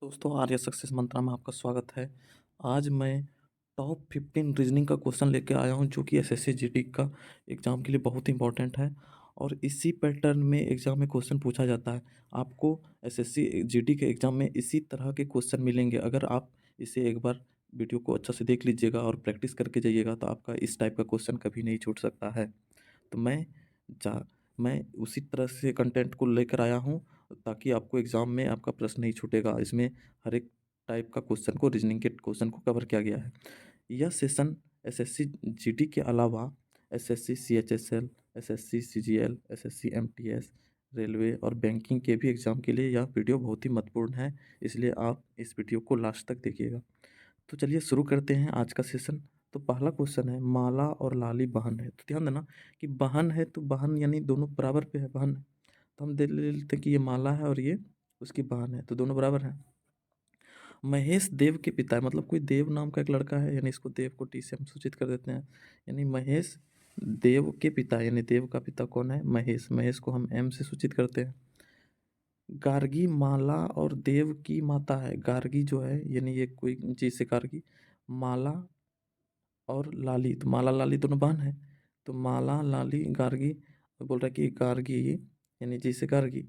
दोस्तों, आर्य सक्सेस मंत्रा में आपका स्वागत है। आज मैं टॉप 15 रीजनिंग का क्वेश्चन लेके आया हूं, जो कि एसएससी जीडी का एग्ज़ाम के लिए बहुत इंपॉर्टेंट है। और इसी पैटर्न में एग्ज़ाम में क्वेश्चन पूछा जाता है। आपको एसएससी जीडी के एग्ज़ाम में इसी तरह के क्वेश्चन मिलेंगे। अगर आप इसे एक बार वीडियो को अच्छा से देख लीजिएगा और प्रैक्टिस करके जाइएगा, तो आपका इस टाइप का क्वेश्चन कभी नहीं छूट सकता है। तो जा मैं उसी तरह से कंटेंट को लेकर आया हूँ, ताकि आपको एग्ज़ाम में आपका प्रश्न नहीं छूटेगा। इसमें हर एक टाइप का क्वेश्चन को, रीजनिंग के क्वेश्चन को कवर किया गया है। यह सेशन एसएससी जीडी के अलावा SSC CHSL, SSC CGL, SSC MTS, railway और बैंकिंग के भी एग्ज़ाम के लिए यह वीडियो बहुत ही महत्वपूर्ण है। इसलिए आप इस वीडियो को लास्ट तक देखिएगा। तो चलिए शुरू करते हैं आज का सेशन। तो पहला क्वेश्चन है, माला और लाली बहन है। तो ध्यान देना कि बहन है तो बहन यानी दोनों बराबर पे है, बहन है। तो हम देख लेते हैं कि ये माला है और ये उसकी बहन है, तो दोनों बराबर हैं। महेश देव के पिता है, मतलब कोई देव नाम का एक लड़का है, यानी इसको देव को टी से हम सूचित कर देते हैं। यानी महेश देव के पिता है, यानी देव का पिता कौन है? महेश। महेश को हम एम से सूचित करते हैं। गार्गी माला और देव की माता है। गार्गी जो है, यानी ये कोई चीज़ से गार्गी, माला और लाली, तो माला लाली दोनों बहन है। तो माला लाली गार्गी, बोल रहा है कि गार्गी यानी जैसे गार्गी,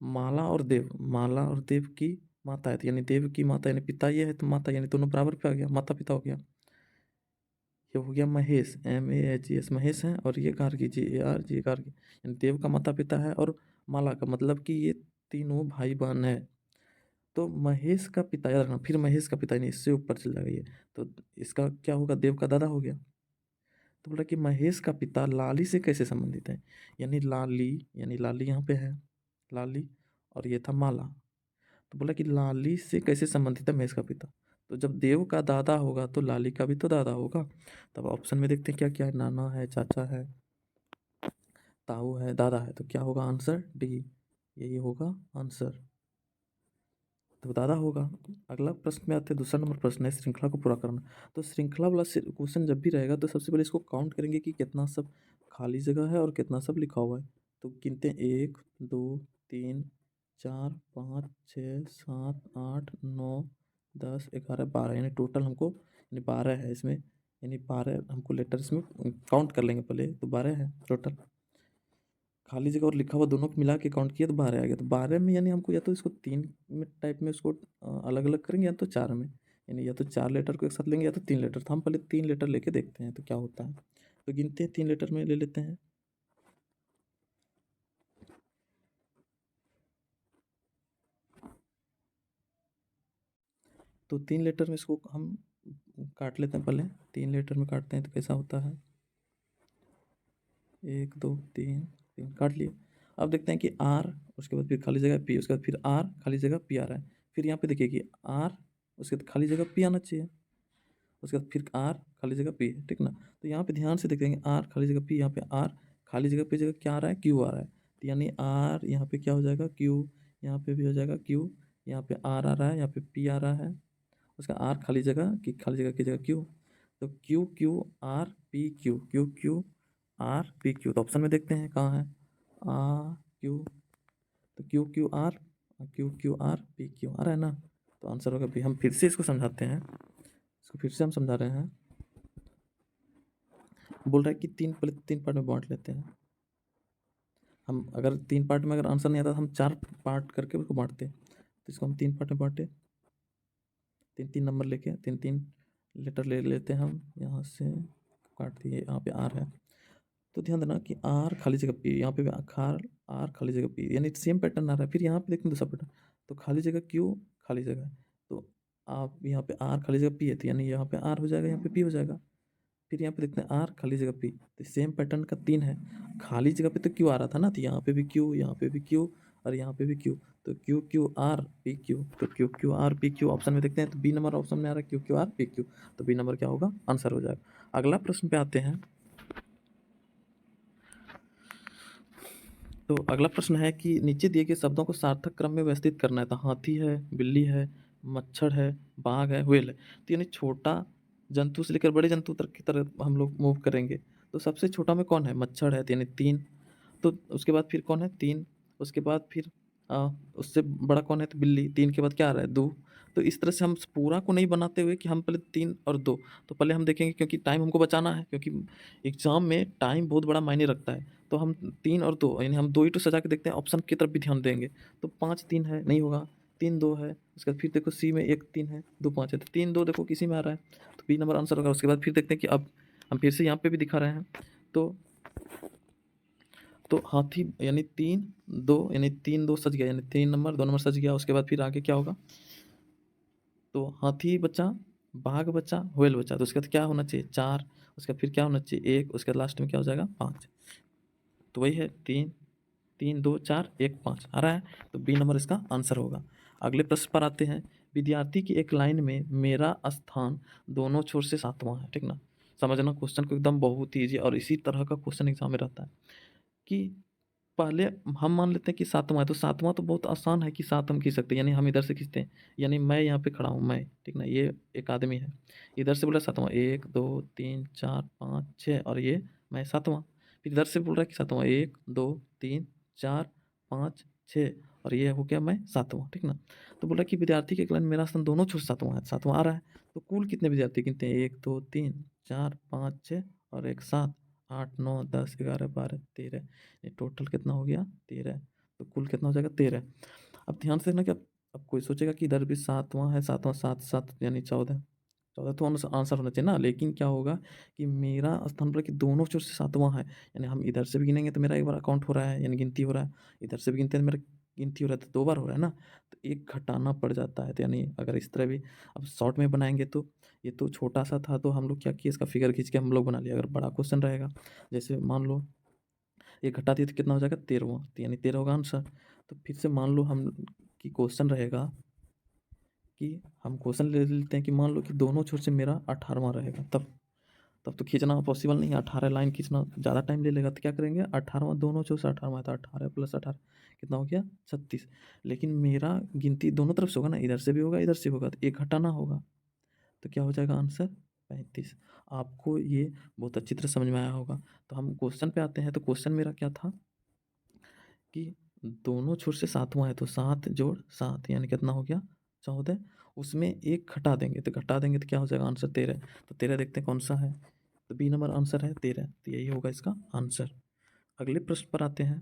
माला और देव, माला और देव की माता है, तो यानी देव की माता, यानी पिता ये है तो माता, यानी दोनों बराबर पे आ गया, माता पिता हो गया। ये हो गया महेश, MAHES महेश है, और ये गार्गी, GARG गार्गी, यानी देव का माता पिता है, और माला का मतलब कि ये तीनों भाई बहन है। तो महेश का पिता, याद रखना, फिर महेश का पिता, यानी इससे ऊपर चल जाएगा ये। तो इसका क्या होगा? देव का दादा हो गया। तो बोला कि महेश का पिता लाली से कैसे संबंधित है? यानी लाली, यानी लाली यहाँ पे है, लाली, और ये था माला। तो बोला कि लाली से कैसे संबंधित है महेश का पिता? तो जब देव का दादा होगा तो लाली का भी तो दादा होगा। तब ऑप्शन में देखते हैं क्या क्या है। नाना है, चाचा है, ताऊ है, दादा है। तो क्या होगा आंसर? डी, यही होगा आंसर। तो दादा होगा। अगला प्रश्न में आते हैं। दूसरा नंबर प्रश्न है, श्रृंखला को पूरा करना। तो श्रृंखला वाला क्वेश्चन जब भी रहेगा तो सबसे पहले इसको काउंट करेंगे कि कितना सब खाली जगह है और कितना सब लिखा हुआ है। तो गिनते हैं, 1, 2, 3, 4, 5, 6, 7, 8, 9, 10, 11, 12, यानी टोटल हमको, यानी 12 है इसमें। यानी 12 हमको लेटर इसमें काउंट कर लेंगे पहले, तो 12 है टोटल। खाली जगह और लिखा हुआ दोनों को मिला के काउंट किया तो 12 आ गया। तो 12 में यानी हमको या तो इसको 3 में टाइप में उसको अलग अलग करेंगे, या तो 4 में, यानी या तो 4 लेटर को एक साथ लेंगे या तो 3 लेटर। तो हम पहले 3 लेटर लेके देखते हैं तो क्या होता है। तो गिनते हैं, 3 लेटर में ले लेते हैं। तो 3 लेटर में इसको हम काट लेते हैं पहले। 3 लेटर में काटते हैं तो कैसा होता है? 1, 2, 3, 3 काट लिए। अब देखते हैं कि आर, उसके बाद फिर खाली जगह पी, उसके बाद फिर आर खाली जगह पी आ रहा है। फिर यहाँ पे देखिए कि आर, उसके बाद खाली जगह पी आना चाहिए, उसके बाद फिर आर खाली जगह पी है, ठीक ना। तो यहाँ पे ध्यान से देखेंगे, आर खाली जगह पी, यहाँ पे आर खाली जगह पे जगह क्या आ रहा है? क्यू आ रहा है। तो यानी आर यहाँ पे क्या हो जाएगा? क्यू। यहाँ पे भी हो जाएगा क्यू। यहाँ पे आर आ रहा है, यहाँ पे पी आ रहा है, उसका आर खाली जगह की, खाली जगह की जगह क्यू। तो Q Q R P Q, Q Q R P Q. तो ऑप्शन में देखते हैं कहाँ है, आ क्यू। तो Q Q R, Q Q R P Q आ रहा है ना। तो आंसर होगा बी। हम फिर से इसको समझाते हैं, इसको फिर से हम समझा रहे हैं। बोल रहा है कि पहले 3 पार्ट में बांट लेते हैं हम। अगर 3 पार्ट में अगर आंसर नहीं आता तो हम 4 पार्ट करके उसको बांटते हैं। तो इसको हम 3 पार्ट में बांटे, 3 3 नंबर लेके 3 3 लेटर ले लेते हैं हम। यहाँ से काट दिए, यहाँ पे आर है। तो ध्यान देना कि आर खाली जगह पी, यहाँ पे भी खार, आर खाली जगह पी, यानी सेम पैटर्न आ रहा है। फिर यहाँ पे देखते हैं दूसरा पैटर्न। तो खाली जगह क्यू, खाली जगह है। तो आप यहाँ पे आर खाली जगह पी है, तो यानी यहाँ पे आर हो जाएगा, यहाँ पे पी हो जाएगा। फिर यहाँ पे देखते हैं आर खाली जगह पी, तो सेम पैटर्न का 3 है। खाली जगह पे तो क्यू आ रहा था ना, तो यहाँ पे भी क्यू, यहाँ पे भी क्यू, और यहाँ पे भी क्यू। तो Q Q R P Q, तो Q Q R P Q option में देखते हैं। तो बी नंबर ऑप्शन में आ रहा है, Q Q R P Q. तो बी नंबर क्या होगा? आंसर हो जाएगा। अगला प्रश्न पे आते हैं। तो अगला प्रश्न है कि नीचे दिए गए शब्दों को सार्थक क्रम में व्यवस्थित करना है। तो हाथी है, बिल्ली है, मच्छर है, बाघ है, व्हेल है। तो यानी छोटा जंतु से लेकर बड़े जंतु तक की तरफ हम लोग मूव करेंगे। तो सबसे छोटा में कौन है? मच्छर है, तो यानी 3। तो उसके बाद फिर कौन है? 3। उसके बाद फिर उससे बड़ा कौन है तो बिल्ली, 3 के बाद क्या आ रहा है 2। तो इस तरह से हम पूरा को नहीं बनाते हुए कि हम पहले 3 और 2, तो पहले हम देखेंगे क्योंकि टाइम हमको बचाना है, क्योंकि एग्ज़ाम में टाइम बहुत बड़ा मायने रखता है। तो हम 3 और 2 यानी हम 2 ही तो सजा के देखते हैं, ऑप्शन की तरफ भी ध्यान देंगे। तो 5 3 है, नहीं होगा, 3 2 है, उसके बाद फिर देखो सी में 1 3 है, 2 5 है, तो 3 2 देखो किसी में आ रहा है, तो बी नंबर आंसर होगा। उसके बाद फिर देखते हैं कि अब हम फिर से यहाँ पे भी दिखा रहे हैं, तो हाथी यानी 3 2 यानी 3 2 सज गया, यानी 3 नंबर 2 नंबर सज गया। उसके बाद फिर आगे क्या होगा, तो हाथी बचा, बाघ बचा, व्हेल बचा, तो उसके बाद क्या होना चाहिए 4, उसके बाद फिर क्या होना चाहिए 1, उसके बाद लास्ट में क्या हो जाएगा 5। तो वही है 3 3 2 4 1 5 आ रहा है, तो बी नंबर इसका आंसर होगा। अगले प्रश्न पर आते हैं। विद्यार्थी की एक लाइन में मेरा स्थान दोनों छोर से 7वां है, ठीक ना। समझना क्वेश्चन को एकदम बहुत ही ईजी, और इसी तरह का क्वेश्चन एग्जाम में रहता है कि पहले हम मान लेते हैं कि 7वां है, तो 7वां तो बहुत आसान है कि 7 हम खींच सकते हैं, यानी हम इधर से खींचते हैं, यानी मैं यहाँ पे खड़ा हूँ, मैं, ठीक ना, ये एक आदमी है, इधर से बोला 7वां 1 2 3 4 5 6, और ये मैं 7वां। फिर इधर से बोल रहा है कि 7वां 1 2 3 4 5 6, और ये हो गया मैं 7वां, ठीक ना। तो बोला कि विद्यार्थी के लाइन मेरा स्थान दोनों छोर 7वां है, 7वां आ रहा है। तो कुल कितने विद्यार्थी गिनते हैं 1 2 3 4 5 6 और एक 7 8 9 10 11 12 13, ये टोटल कितना हो गया 13। तो कुल कितना हो जाएगा 13। अब ध्यान से देखना कि अब कोई सोचेगा कि इधर भी 7वां है, 7वां 7 7 यानी 14, 14 तो आंसर होना चाहिए ना। लेकिन क्या होगा कि मेरा स्थान पर कि दोनों छोर से 7वां है, यानी हम इधर से भी गिनेंगे तो मेरा एक बार अकाउंट हो रहा है, यानी गिनती हो रहा है, इधर से भी गिनते हैं तो मेरा गिनती हो रहा है, तो 2 बार हो रहा है ना, तो एक घटाना पड़ जाता है। तो यानी अगर इस तरह भी अब शॉर्ट में बनाएंगे तो ये तो छोटा सा था, तो हम लोग क्या किए, इसका फिगर खींच के हम लोग बना लिया। अगर बड़ा क्वेश्चन रहेगा, जैसे मान लो एक घटा दिए तो कितना हो जाएगा 13वां, तो यानी 13 होगा आंसर। तो फिर से मान लो हम कि क्वेश्चन रहेगा कि हम क्वेश्चन ले लेते हैं कि मान लो कि दोनों छोर से मेरा 18वां रहेगा, तब तो खींचना पॉसिबल नहीं है, 18 लाइन खींचना ज़्यादा टाइम ले लेगा। तो क्या करेंगे 18वां दोनों छोर से 18वां, तो 18 प्लस 18 कितना हो गया 36। लेकिन मेरा गिनती दोनों तरफ से होगा ना, इधर से भी होगा इधर से होगा, तो एक घटाना होगा, तो क्या हो जाएगा आंसर 35। आपको ये बहुत अच्छी तरह समझ में आया होगा। तो हम क्वेश्चन पे आते हैं। तो क्वेश्चन मेरा क्या था कि दोनों छोर से 7वां है, तो 7 जोड़ 7 यानी कितना हो गया 14। उसमें एक घटा देंगे, तो घटा देंगे तो क्या हो जाएगा आंसर 13। तो 13 देखते हैं कौन सा है, तो बी नंबर आंसर है 13, तो यही होगा इसका आंसर। अगले प्रश्न पर आते हैं।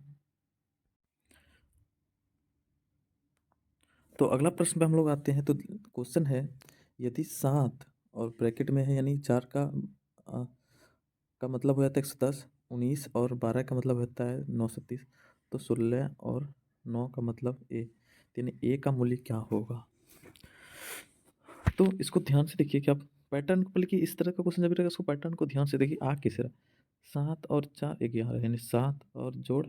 तो अगला प्रश्न पे हम लोग आते हैं। तो क्वेश्चन है, यदि 7 और ब्रैकेट में है यानी 4 का मतलब हो जाता है 110, 19 और 12 का मतलब होता है 930, तो 16 और 9 का मतलब ए, यानी ए का मूल्य क्या होगा। तो इसको ध्यान से देखिए कि आप पैटर्न को, बल्कि इस तरह का क्वेश्चन जब रहेगा उसको पैटर्न को ध्यान से देखिए आ किस रहा। 7 और 4 11, यानी 7 और जोड़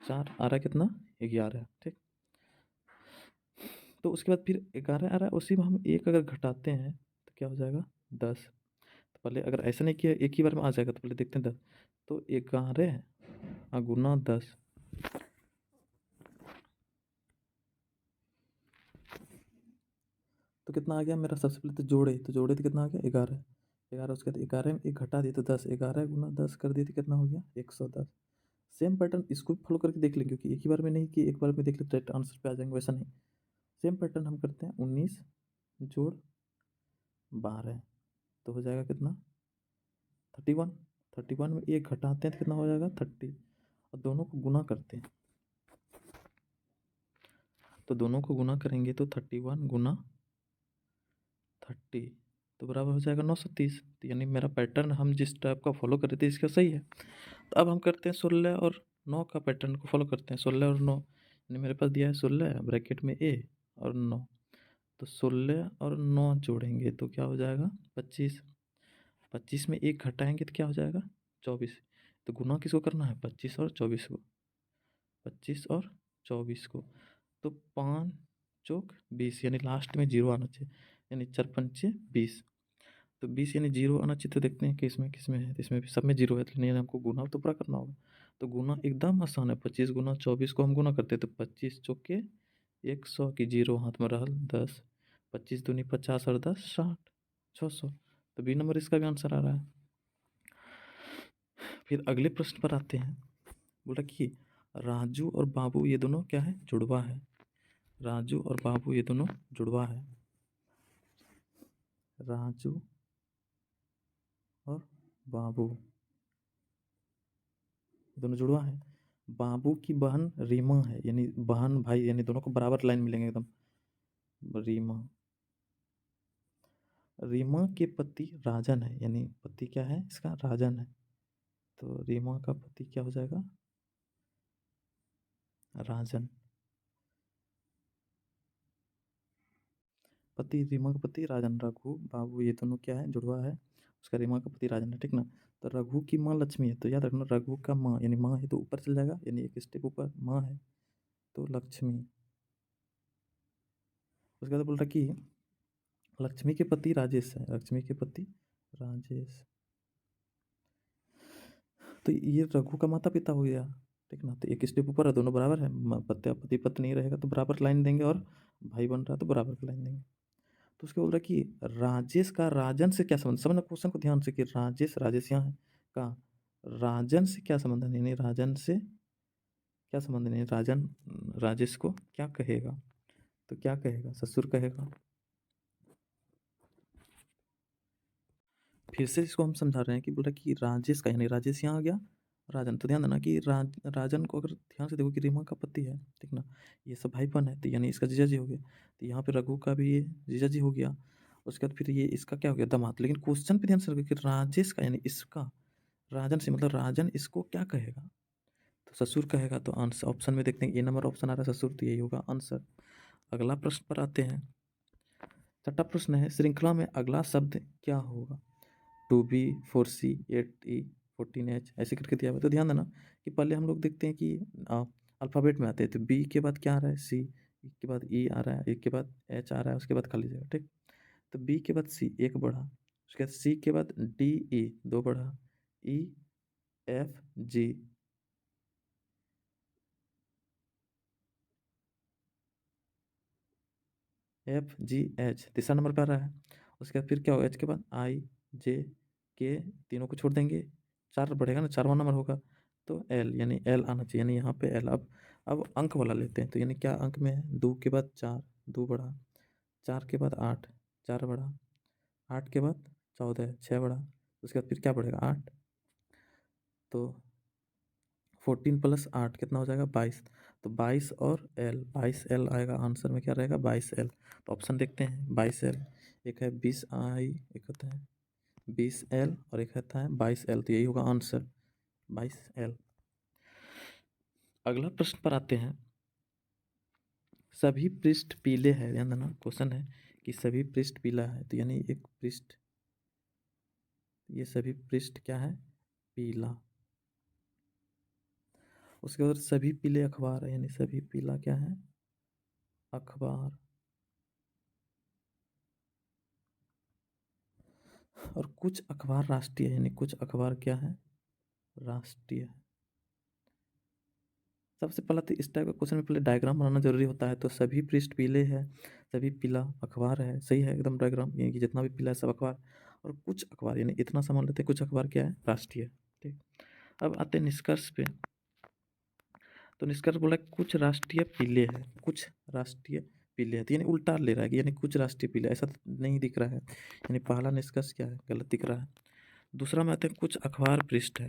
4 आ रहा है कितना 11, ठीक। तो उसके बाद फिर 11 आ रहा है, उसी में हम एक अगर घटाते हैं तो क्या हो जाएगा 10। तो पहले अगर ऐसा नहीं किया एक ही बार में आ जाएगा, तो पहले देखते हैं 10, तो 11 गुना 10, तो कितना आ गया मेरा। सबसे पहले तो जोड़े तो कितना आ गया 11, 11 उसके बाद 11 में एक घटा दिए तो 10, 11 गुना 10 कर दिए तो कितना हो गया 110। सेम पैटर्न इसको भी फॉलो करके देख लेंगे, क्योंकि एक ही बार में नहीं कि एक बार में देख लेते आंसर पे आ जाएंगे, वैसा नहीं। सेम पैटर्न हम करते हैं 19 जोड़ 12, तो हो जाएगा कितना 31। 31 में एक घटाते हैं तो कितना हो जाएगा 30, और दोनों को गुना करते हैं, तो दोनों को गुना करेंगे तो 31 गुना 30 तो बराबर हो जाएगा 930। तो यानी मेरा पैटर्न हम जिस टाइप का फॉलो कर रहे थे इसका सही है। तो अब हम करते हैं 16 और 9 का पैटर्न को फॉलो करते हैं। 16 और 9 यानी मेरे पास दिया है 16 ब्रैकेट में ए और 9, तो 16 और 9 जोड़ेंगे तो क्या हो जाएगा 25। 25 में एक घटाएंगे तो क्या हो जाएगा 24। तो गुना किसको करना है 25 और 24 को, 25 और 24 को, तो 5 चौक 20, यानी लास्ट में जीरो आना चाहिए, यानी 4 पंचे 20। तो 20 यानी जीरो आना चाहिए। तो देखते हैं कि इसमें किसमें है, इसमें भी सब में जीरो है, तो नहीं हमको गुना तो पूरा करना होगा। तो गुना एकदम आसान है, 25 गुना 24 को हम गुना करते हैं तो 25 चौके 100 की जीरो हाथ में रहल 10, 25 दूनी 50 और 10 60, 600। तो बी नंबर इसका भी आंसर आ रहा है। फिर अगले प्रश्न पर आते हैं। बोला कि राजू और बाबू ये दोनों क्या है, जुड़वा है। राजू और बाबू ये दोनों जुड़वा है। राजू और बाबू ये दोनों जुड़वा है। बाबू की बहन रीमा है, यानी बहन भाई, यानी दोनों को बराबर लाइन मिलेंगे एकदम। रीमा। रीमा के पति राजन है, यानी पति क्या है इसका, राजन है। तो रीमा का पति क्या हो जाएगा, राजन। पति, रीमा का पति राजन, रघु बाबू ये दोनों क्या है, जुड़वा है। उसका रीमा का पति राजन है, ठीक ना। तो रघु की माँ लक्ष्मी है, तो याद रखना रघु का माँ, यानी माँ है तो ऊपर चल जाएगा, यानी एक स्टेप ऊपर, माँ है तो लक्ष्मी। उसके बाद बोल रहा कि लक्ष्मी के पति राजेश है, लक्ष्मी के पति राजेश। तो ये रघु का माता पिता हो गया, ठीक ना। तो एक स्टेप ऊपर है, दोनों बराबर है। पति पति पत्नी रहेगा तो बराबर लाइन देंगे, और भाई बन रहा है तो बराबर की लाइन देंगे। तो उसके बोल रहा है कि राजेश का राजन से क्या संबंध, समझना क्वेश्चन को ध्यान से, कि राजेश, राजेश यहाँ है, कहाँ, राजन से क्या संबंध है, यानी राजन से क्या संबंध है, राजन राजेश को क्या कहेगा, तो क्या कहेगा, ससुर कहेगा। फिर से इसको हम समझा रहे हैं कि बोला कि राजेश का, यानी राजेश यहाँ आ गया, राजन। तो ध्यान देना कि राजन को अगर ध्यान से देखो कि रीमा का पति है, ठीक ना। ये सब भाईपन है, तो यानी इसका जीजा जी हो गया। तो यहाँ पे रघु का भी ये जीजा जी हो गया। उसके बाद फिर ये इसका क्या हो गया, दामाद। लेकिन क्वेश्चन पे ध्यान से रखो कि राजेश का, यानी इसका, राजन से मतलब राजन इसको क्या कहेगा, तो ससुर कहेगा। तो आंसर ऑप्शन में देखते हैं, ए नंबर ऑप्शन आ रहा है ससुर, तो यही होगा आंसर। अगला प्रश्न पर आते हैं। छठा प्रश्न है, श्रृंखला में अगला शब्द क्या होगा। 2B, 4C, 8E, 14H, ऐसे करके दिया हुआ है। तो ध्यान देना कि पहले हम लोग देखते हैं कि अल्फ़ाबेट में आते हैं, तो B के बाद क्या आ रहा है, C के बाद E आ रहा है, एक के बाद H आ रहा है, उसके बाद खाली जगह, ठीक। तो B के बाद C एक बढ़ा, उसके बाद C के बाद D E दो बढ़ा, E F G, FGH तीसरा नंबर पे आ रहा है। उसके बाद फिर क्या होगा, H के बाद IJK, तीनों को छोड़ देंगे, चार बढ़ेगा ना, चारवां नंबर होगा। तो L, यानी L आना चाहिए, यानी यहाँ पे L। अब अंक वाला लेते हैं, तो यानी क्या अंक में है, 2 के बाद 4 2 बढ़ा, 4 के बाद 8 4 बढ़ा, 8 के बाद 14 6 बढ़ा, उसके बाद फिर क्या बढ़ेगा 8, तो 14 प्लस 8 कितना हो जाएगा, 22। तो 22 और L, 22L आएगा आंसर में, क्या रहेगा 22L। तो ऑप्शन देखते हैं, 22L, एक है 20I, एक होता है 20L, और एक होता है 22L, तो यही होगा आंसर 22L। अगला प्रश्न पर आते हैं। सभी पृष्ठ पीले हैं, ध्यान देना क्वेश्चन है कि सभी पृष्ठ पीला है, तो यानी एक पृष्ठ, ये सभी पृष्ठ क्या है, पीला। उसके बाद सभी पीले अखबार है, यानी सभी पीला क्या है, अखबार। और कुछ अखबार राष्ट्रीय है, यानी कुछ अखबार क्या है, राष्ट्रीय है। सबसे पहला तो इस टाइप का क्वेश्चन में पहले डायग्राम बनाना जरूरी होता है। तो सभी पृष्ठ पीले है, सभी पीला अखबार है, सही है एकदम डायग्राम, यानी कि जितना भी पीला है सब अखबार। और कुछ अखबार, यानी इतना समझ लेते हैं, कुछ अखबार क्या है, राष्ट्रीय, ठीक। अब आते हैं निष्कर्ष पे। तो निष्कर्ष बोला कुछ राष्ट्रीय पीले है, कुछ राष्ट्रीय पीले है, तो यानी उल्टा ले रहा है कि यानी कुछ राष्ट्रीय पीले, ऐसा तो नहीं दिख रहा है। यानी पहला निष्कर्ष क्या है, गलत दिख रहा है। दूसरा में आते हैं, कुछ अखबार पृष्ठ है,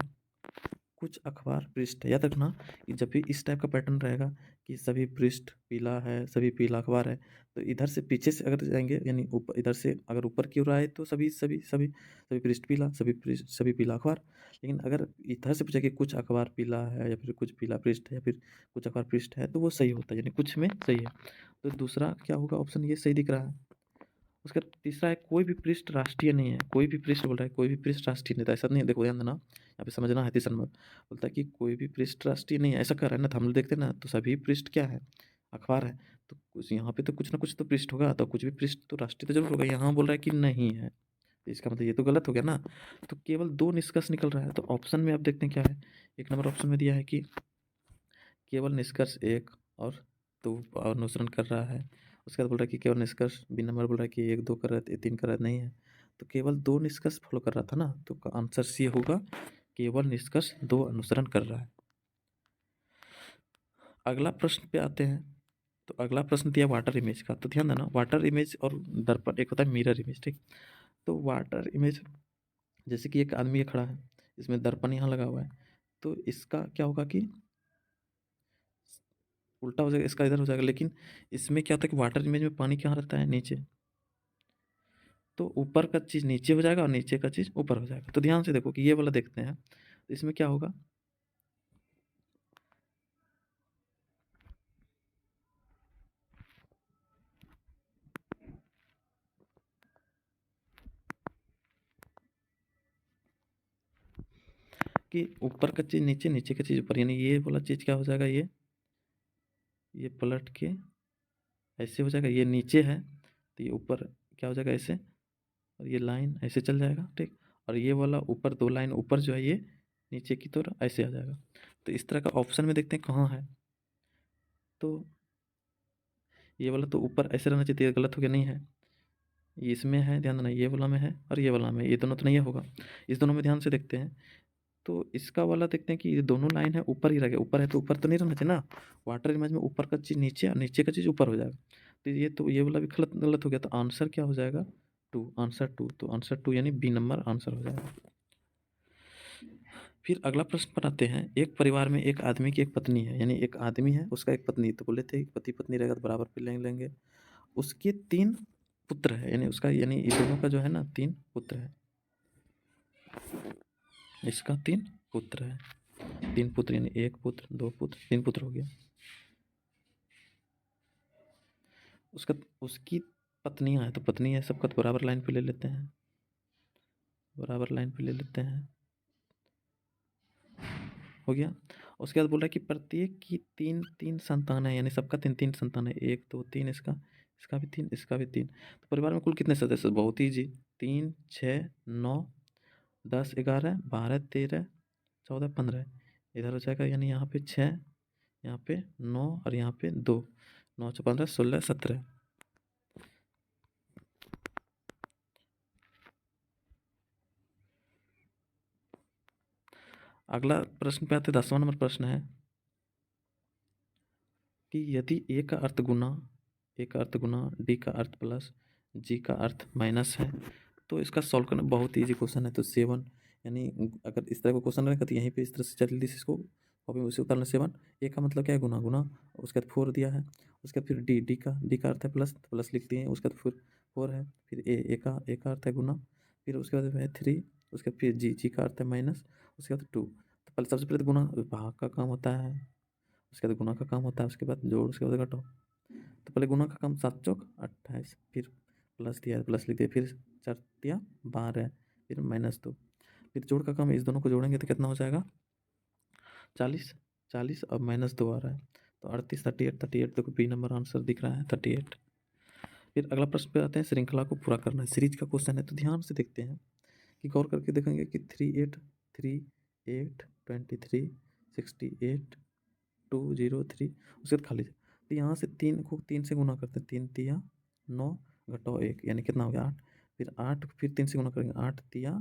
कुछ अखबार पृष्ठ है। याद रखना कि जब भी इस टाइप का पैटर्न रहेगा कि सभी पृष्ठ पीला है, सभी पीला अखबार है, तो इधर से पीछे से अगर जाएंगे, यानी ऊपर, इधर से अगर ऊपर की ओर आए तो सभी सभी सभी सभी पृष्ठ पीला, सभी पृष्ठ सभी पीला अखबार। लेकिन अगर इधर से पूछे कि कुछ अखबार पीला है, या फिर कुछ पीला पृष्ठ है, या फिर कुछ अखबार पृष्ठ है, तो वो सही होता है, यानी कुछ में सही है। तो दूसरा क्या होगा, ऑप्शन ये सही दिख रहा है। उसका तीसरा है, कोई भी पृष्ठ राष्ट्रीय नहीं है, कोई भी पृष्ठ बोल रहा है, कोई भी पृष्ठ राष्ट्रीय नहीं था, ऐसा नहीं है। देखो ध्यान देना, यहाँ पे समझना है। तीसरा नंबर बोलता है कि कोई भी पृष्ठ राष्ट्रीय नहीं है, ऐसा कर रहा है ना, तो हम लोग देखते हैं ना, तो सभी पृष्ठ क्या है, अखबार है। तो कुछ यहाँ पे तो कुछ ना कुछ तो पृष्ठ होगा, तो कुछ भी पृष्ठ तो राष्ट्रीय तो जरूर होगा। यहाँ बोल रहा है कि नहीं है, तो इसका मतलब ये तो गलत हो गया ना। तो केवल दो निष्कर्ष निकल रहा है। तो ऑप्शन में आप देखते हैं क्या है, एक नंबर ऑप्शन में दिया है कि केवल निष्कर्ष एक और दो अनुसरण कर रहा है। उसके बाद बोल रहा है कि केवल निष्कर्ष, बी नंबर बोल रहा है कि एक दो कर रहा है, तीन कर रहा है, नहीं है। तो केवल दो निष्कर्ष फॉलो कर रहा था ना, तो आंसर सी होगा, केवल निष्कर्ष दो अनुसरण कर रहा है। अगला प्रश्न पे आते हैं। तो अगला प्रश्न दिया वाटर इमेज का, तो ध्यान देना, वाटर इमेज और दर्पण, एक होता है मिरर इमेज, ठीक। तो वाटर इमेज, जैसे कि एक आदमी ये खड़ा है, इसमें दर्पण यहाँ लगा हुआ है, तो इसका क्या होगा कि उल्टा हो जाएगा, इसका इधर हो जाएगा। लेकिन इसमें क्या होता है कि वाटर इमेज में पानी कहाँ रहता है, नीचे। तो ऊपर का चीज़ नीचे हो जाएगा और नीचे का चीज़ ऊपर हो जाएगा। तो ध्यान से देखो कि ये वाला देखते हैं, तो इसमें क्या होगा कि ऊपर का चीज़ नीचे, नीचे का चीज़ ऊपर, यानी ये वाला चीज़ क्या हो जाएगा, ये पलट के ऐसे हो जाएगा, ये नीचे है तो ये ऊपर क्या हो जाएगा, ऐसे। और ये लाइन ऐसे चल जाएगा, ठीक। और ये वाला ऊपर, दो लाइन ऊपर जो है ये नीचे की तरफ ऐसे आ जाएगा। तो इस तरह का ऑप्शन में देखते हैं कहाँ है। तो ये वाला तो ऊपर ऐसे रहना चाहिए, गलत हो गया, नहीं है। ये इसमें है, ध्यान देना, ये वाला में है और ये वाला में, ये दोनों तो नहीं होगा। इस दोनों में ध्यान से देखते हैं, तो इसका वाला देखते हैं कि ये दोनों लाइन है ऊपर ही रह गया, ऊपर है तो ऊपर तो नहीं रहना चाहिए ना। वाटर इमेज में ऊपर का चीज़ नीचे और नीचे का चीज़ ऊपर हो जाएगा। तो ये वाला भी गलत गलत हो गया, तो आंसर क्या हो जाएगा, टू, आंसर टू। तो आंसर टू यानी बी नंबर आंसर हो जाएगा। फिर अगला प्रश्न पर आते हैं। एक परिवार में एक आदमी की एक पत्नी है, यानी एक आदमी है उसका एक पत्नी, तो बोले थे पति पत्नी रहेगा तो बराबर पे लेंगे। उसके तीन पुत्र है, यानी उसका, यानी ये दोनों का जो है ना, तीन पुत्र है। इसका तीन पुत्र है, तीन पुत्र यानी एक पुत्र, दो पुत्र, तीन पुत्र हो गया। उसका, उसकी पत्नियां हैं, तो पत्नी है सबका, तो बराबर लाइन पे ले लेते हैं, बराबर लाइन पे ले लेते हैं, हो गया। उसके बाद बोल रहा है कि प्रत्येक की तीन तीन संतान है, यानी सबका तीन तीन संतान है, एक दो तीन, इसका, इसका भी तीन, इसका भी तीन। तो परिवार में कुल कितने सदस्य, बहुत ही जी, 3, 6, 9, 10, 11, 12, 13, 14, 15, इधर हो जाएगा, यानी यहाँ पे 6, यहाँ पे 9 और यहाँ पे 2, 9, 6, 15, 16, 17। अगला प्रश्न पे आते, 10वां नंबर प्रश्न है कि यदि ए का अर्थ गुना, डी का अर्थ प्लस, जी का अर्थ माइनस है, तो इसका सॉल्व करना बहुत ईजी क्वेश्चन है। तो 7, यानी अगर इस तरह का क्वेश्चन रहेगा तो यहीं पे इस तरह से जल्दी से इसको कॉपी में उसे उतारना। 7, ए का मतलब क्या है, गुना, गुना, उसके बाद 4 दिया है। उसके बाद फिर डी का अर्थ है प्लस, तो प्लस लिख दिए। उसके बाद फिर 4 है, फिर ए का अर्थ है गुना, फिर उसके बाद है 3, उसके बाद फिर जी का अर्थ है माइनस, उसके बाद 2। तो पहले, सबसे पहले तो गुना भाग का काम होता है, उसके बाद गुना का काम होता है, उसके बाद जोड़, उसके बाद घटाओ। तो पहले गुना का काम, 7 चौक 28, फिर प्लस दिया, प्लस लिख दिया, फिर 4 दिया 12, फिर -2, फिर जोड़ का काम, इस दोनों को जोड़ेंगे तो कितना हो जाएगा, 40, 40 और -2 आ रहा है, तो 38, 38, 38, देखो बी नंबर आंसर दिख रहा है 38। फिर अगला प्रश्न पे आते हैं, श्रृंखला को पूरा करना है, सीरीज का क्वेश्चन है। तो ध्यान से देखते हैं कि गौर करके देखेंगे कि 38, 3, 8, 23, 68, 203, उसके बाद खाली। तो यहाँ से 3 को 3 से गुना करते हैं, 3 तिया 9, घटाओ 1, यानी कितना हो गया, 8। फिर 8 फिर 3 से गुना करेंगे, 8 तिया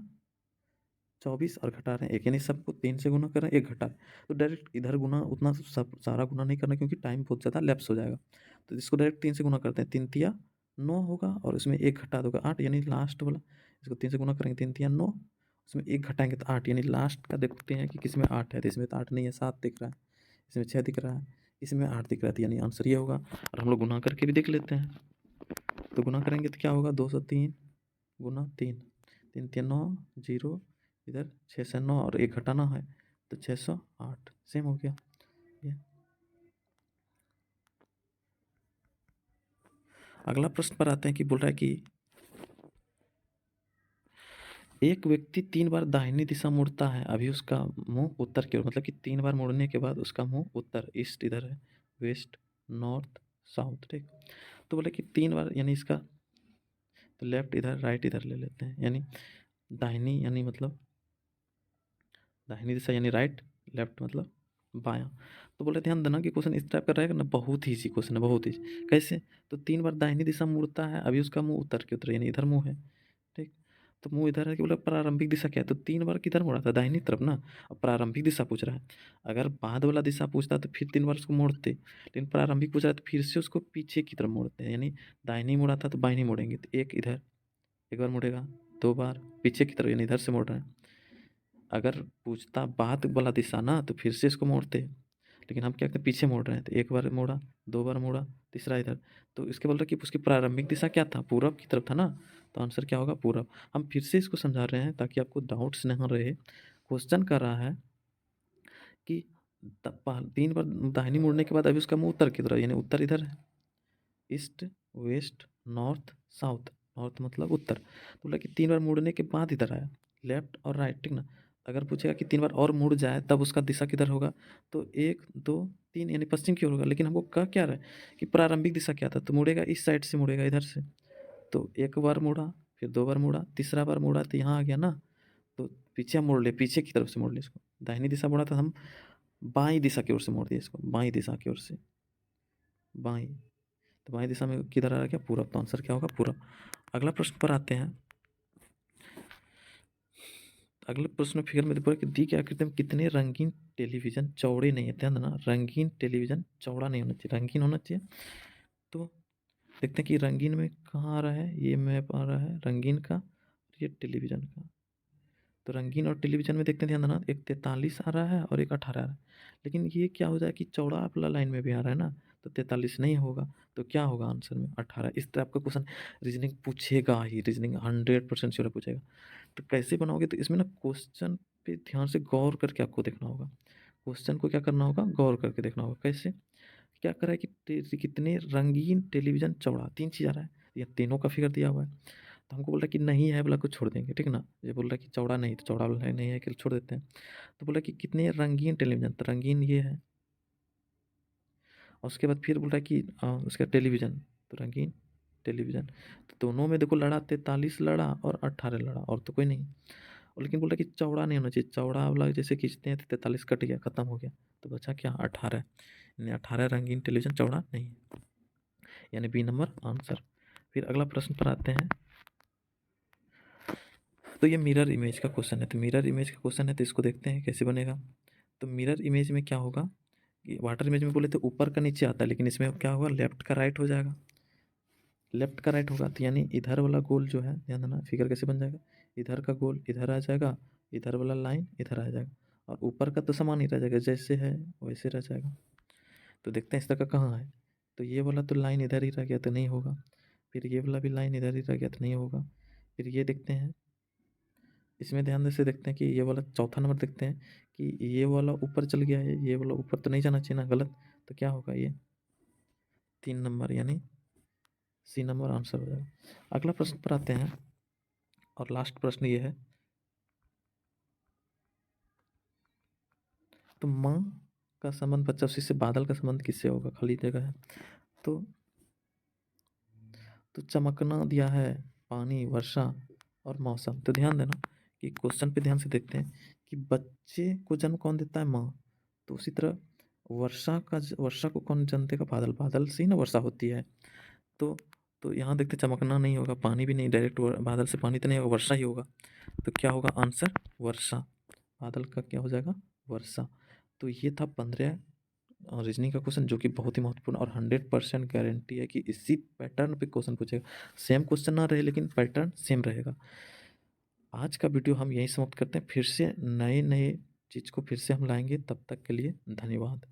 24 और घटा रहे हैं 1, यानी सबको 3 से गुना कर रहे हैं, 1 घटा रहे हैं। तो डायरेक्ट इधर गुना, उतना सब सारा गुना नहीं करना क्योंकि टाइम बहुत ज़्यादा लैप्स हो जाएगा। तो इसको डायरेक्ट 3 से गुना करते हैं, 3 तिया 9 होगा और उसमें 1 घटा दोगे 8, यानी लास्ट वाला। इसको 3 से गुना करेंगे, 3 तिया 9, उसमें 1 घटाएंगे तो 8, यानी लास्ट का देखते हैं कि किस में 8 है। तो इसमें तो 8 नहीं है, 7 दिख रहा है, इसमें 6 दिख रहा है, इसमें 8 दिख रहा है, तो यानी आंसर ये होगा। और हम लोग गुना करके भी देख लेते हैं। तो गुना करेंगे तो क्या होगा, 203 गुना 3, 3 3 9, 0, इधर 6 से 9 और 1 घटाना है तो 608, सेम हो गया ये। अगला प्रश्न पर आते हैं कि बोल रहा है कि एक व्यक्ति 3 बार दाहिनी दिशा मुड़ता है, अभी उसका मुंह उत्तर की ओर, मतलब कि 3 बार मुड़ने के बाद उसका मुंह उत्तर, ईस्ट इधर है, वेस्ट, नॉर्थ, साउथ, ठीक। तो बोले कि 3 बार, यानी इसका तो लेफ्ट इधर, राइट इधर ले लेते हैं, यानी दाहिनी, यानी मतलब दाहिनी दिशा यानी राइट, लेफ्ट मतलब बायां। तो बोले ध्यान देना कि क्वेश्चन इस टाइप का रहेगा ना, बहुत ही इजी क्वेश्चन है, बहुत ही। कैसे, तो 3 बार दाहिनी दिशा मुड़ता है, अभी उसका मुंह उत्तर की ओर, यानी इधर मुंह है, ठीक। तो मुँह इधर है कि बोला प्रारंभिक दिशा क्या है, तो 3 बार किधर मुड़ा था, दाहिनी तरफ ना। अब प्रारंभिक दिशा पूछ रहा है, अगर बाद वाला दिशा पूछता तो फिर 3 बार उसको मोड़ते, लेकिन प्रारंभिक पूछ रहा है तो फिर से उसको पीछे की तरफ मोड़ते हैं, यानी दाहिनी मुड़ा था तो बाहिनी मोड़ेंगे। तो एक इधर, एक बार मुड़ेगा, 2 बार पीछे की तरफ यानी इधर से मोड़ रहे हैं। अगर पूछता बाद वाला दिशा ना तो फिर से इसको मोड़ते, लेकिन हम क्या करते हैं, पीछे मोड़ रहे हैं, तो 1 बार मोड़ा, 2 बार मोड़ा, तीसरा इधर। तो इसके बोल रहा है कि उसकी प्रारंभिक दिशा क्या था, पूरब की तरफ था ना, तो आंसर क्या होगा, पूरब। हम फिर से इसको समझा रहे हैं ताकि आपको डाउट्स नहीं रहे। क्वेश्चन कर रहा है कि 3 बार दाहिनी मुड़ने के बाद अभी उसका मुँह उत्तर की तरफ, यानी उत्तर इधर है, east, west, north, south. North मतलब उत्तर, तो बोला कि 3 बार मुड़ने के बाद इधर आया, लेफ्ट और राइट, ठीक ना। अगर पूछेगा कि 3 बार और मुड़ जाए तब उसका दिशा किधर होगा, तो 1, 2, 3 यानी पश्चिम की ओर होगा, लेकिन हमको कह क्या रहा है कि प्रारंभिक दिशा क्या था, तो मुड़ेगा इस साइड से, मुड़ेगा इधर से। तो 1 बार मुड़ा, फिर 2 बार मुड़ा, तीसरा बार मुड़ा तो यहाँ आ गया ना, तो पीछे हम मोड़ ले, पीछे की तरफ से मोड़ ले इसको। दाहिनी दिशा मुड़ा था, हम बाईं दिशा की ओर से मोड़ दिए इसको, बाईं दिशा की ओर से, बाईं। तो बाईं दिशा में किधर आ गया, पूरब, तो आंसर क्या होगा, पूरब। अगला प्रश्न पर आते हैं। अगले प्रश्न में फिगर में देखो कि दी की आकृति में कितने रंगीन टेलीविजन चौड़े नहीं है, ध्यान देना, रंगीन टेलीविजन चौड़ा नहीं होना चाहिए, रंगीन होना चाहिए। तो देखते हैं कि रंगीन में कहाँ आ रहा है, ये मैप आ रहा है रंगीन का, ये टेलीविजन का। तो रंगीन और टेलीविजन में देखते हैं, ध्यान देना, एक 43 आ रहा है और एक 18 आ रहा है, लेकिन ये क्या हो जाए कि चौड़ा वाला लाइन में भी आ रहा है ना, तो 43 नहीं होगा, तो क्या होगा आंसर में, 18। इस तरह आपका क्वेश्चन रीजनिंग पूछेगा ही, रीजनिंग 100% श्योर पूछेगा। तो कैसे बनाओगे, तो इसमें ना क्वेश्चन पे ध्यान से गौर करके आपको देखना होगा, क्वेश्चन को क्या करना होगा, गौर करके देखना होगा। कैसे, क्या कर रहा है कि कितने रंगीन टेलीविजन चौड़ा, 3 चीज़ आ रहा है, या तीनों का फिगर दिया हुआ है, तो हमको बोल रहा है कि नहीं है वाला को छोड़ देंगे, ठीक ना। ये बोल रहा है कि चौड़ा नहीं, तो चौड़ा वाला नहीं है कि छोड़ देते हैं। तो बोला कि कितने रंगीन टेलीविजन, तो रंगीन ये है, और उसके बाद फिर बोल रहा है कि उसका टेलीविजन, तो रंगीन टेलीविजन। तो दोनों में देखो लड़ा, 43 लड़ा और 18 लड़ा, और तो कोई नहीं। और लेकिन बोल रहा है कि चौड़ा नहीं होना चाहिए, चौड़ा वाला जैसे खींचते हैं तो 43 कट गया, खत्म हो गया, तो बचा क्या, 18, यानी 18 रंगीन टेलीविजन चौड़ा नहीं, यानी बी नंबर आंसर। फिर अगला प्रश्न पर आते हैं। तो ये मिरर इमेज का क्वेश्चन है, तो मिरर इमेज का क्वेश्चन है, तो इसको देखते हैं कैसे बनेगा। तो मिरर इमेज में क्या होगा कि वाटर इमेज में बोले तो ऊपर का नीचे आता है, लेकिन इसमें क्या होगा, लेफ्ट का राइट हो जाएगा, लेफ्ट का राइट होगा, तो यानी इधर वाला गोल जो है, ध्यान देना, फिगर कैसे बन जाएगा, इधर का गोल इधर आ जाएगा, इधर वाला लाइन इधर आ जाएगा, और ऊपर का तो समान ही रह जाएगा, जैसे है वैसे रह जाएगा। तो देखते हैं इस तरह का कहाँ है, तो ये वाला तो लाइन इधर ही रह गया, तो नहीं होगा। फिर ये वाला भी लाइन इधर ही रह गया, तो नहीं होगा। फिर ये देखते हैं, इसमें ध्यान से देखते हैं कि ये वाला चौथा नंबर देखते हैं कि ये वाला ऊपर चल गया है, ये वाला ऊपर तो नहीं जाना चाहिए ना, गलत। तो क्या होगा, ये 3 नंबर, यानी सी नंबर आंसर हो जाएगा। अगला प्रश्न पर आते हैं, और लास्ट प्रश्न ये है, तो माँ का संबंध बच्चा उसी से, बादल का संबंध किससे होगा, खाली जगह है। तो चमकना दिया है, पानी, वर्षा और मौसम। तो ध्यान देना कि क्वेश्चन पे ध्यान से देखते हैं कि बच्चे को जन्म कौन देता है, माँ। तो उसी तरह वर्षा को कौन जन्म देगा, बादल, बादल से ही ना वर्षा होती है। तो यहाँ देखते चमकना नहीं होगा, पानी भी नहीं, डायरेक्ट बादल से पानी तो नहीं होगा, वर्षा ही होगा। तो क्या होगा आंसर, वर्षा। बादल का क्या हो जाएगा, वर्षा। तो ये था 15 रीजनिंग का क्वेश्चन, जो कि बहुत ही महत्वपूर्ण और 100% गारंटी है कि इसी पैटर्न पे क्वेश्चन पूछेगा। सेम क्वेश्चन ना रहे, लेकिन पैटर्न सेम रहेगा। आज का वीडियो हम यहीं समाप्त करते हैं, फिर से नए नए चीज़ को फिर से हम लाएंगे, तब तक के लिए धन्यवाद।